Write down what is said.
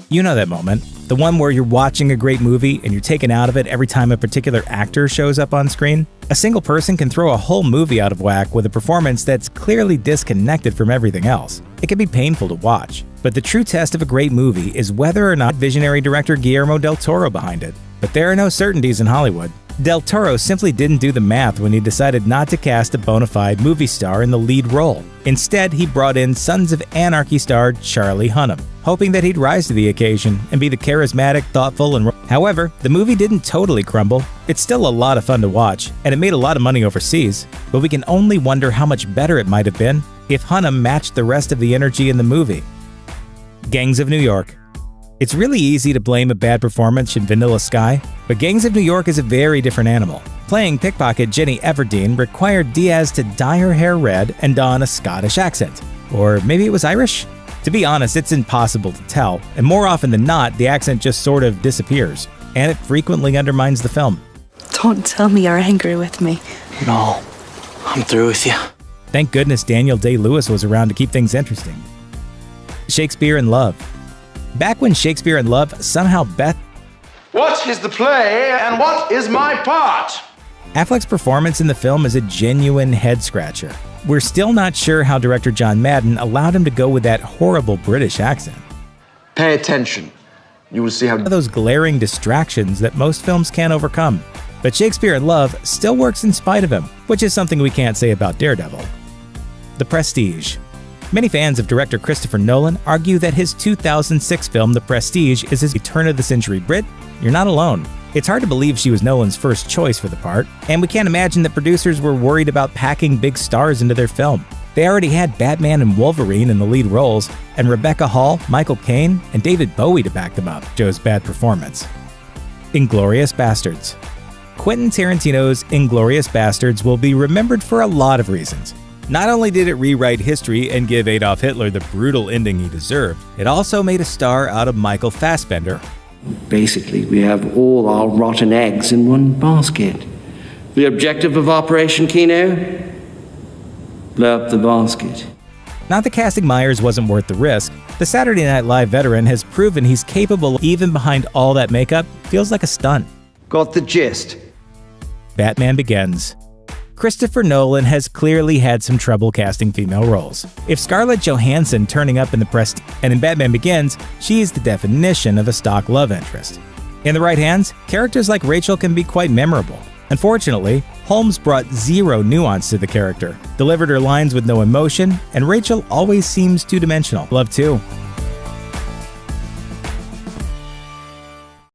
You know that moment. The one where you're watching a great movie and you're taken out of it every time a particular actor shows up on screen? A single person can throw a whole movie out of whack with a performance that's clearly disconnected from everything else. It can be painful to watch. But the true test of a great movie is whether or not visionary director Guillermo del Toro behind it. But there are no certainties in Hollywood. Del Toro simply didn't do the math when he decided not to cast a bona fide movie star in the lead role. Instead, he brought in Sons of Anarchy star Charlie Hunnam, hoping that he'd rise to the occasion and be the charismatic, thoughtful, and... However, the movie didn't totally crumble. It's still a lot of fun to watch, and it made a lot of money overseas, but we can only wonder how much better it might have been if Hunnam matched the rest of the energy in the movie. Gangs of New York. It's really easy to blame a bad performance in Vanilla Sky, but Gangs of New York is a very different animal. Playing pickpocket Jenny Everdeen required Diaz to dye her hair red and don a Scottish accent. Or maybe it was Irish? To be honest, it's impossible to tell, and more often than not, the accent just sort of disappears, and it frequently undermines the film. Don't tell me you're angry with me. No, I'm through with you. Thank goodness Daniel Day-Lewis was around to keep things interesting. Shakespeare in Love. Back when Shakespeare in Love, somehow Beth... What is the play and what is my part? Affleck's performance in the film is a genuine head-scratcher. We're still not sure how director John Madden allowed him to go with that horrible British accent. Pay attention. You will see how... Those glaring distractions that most films can't overcome. But Shakespeare in Love still works in spite of him, which is something we can't say about Daredevil. The Prestige. Many fans of director Christopher Nolan argue that his 2006 film The Prestige is his turn-of-the-century Brit. You're not alone. It's hard to believe she was Nolan's first choice for the part, and we can't imagine that producers were worried about packing big stars into their film. They already had Batman and Wolverine in the lead roles, and Rebecca Hall, Michael Caine, and David Bowie to back them up. Joe's bad performance. Inglourious Basterds. Quentin Tarantino's Inglourious Basterds will be remembered for a lot of reasons. Not only did it rewrite history and give Adolf Hitler the brutal ending he deserved, it also made a star out of Michael Fassbender. Basically, we have all our rotten eggs in one basket. The objective of Operation Kino? Blow up the basket. Not that casting Myers wasn't worth the risk. The Saturday Night Live veteran has proven he's capable even behind all that makeup. Feels like a stunt. Got the gist. Batman Begins. Christopher Nolan has clearly had some trouble casting female roles. If Scarlett Johansson turning up in The Prestige and in Batman Begins, she is the definition of a stock love interest. In the right hands, characters like Rachel can be quite memorable. Unfortunately, Holmes brought zero nuance to the character, delivered her lines with no emotion, and Rachel always seems two-dimensional. Love 2.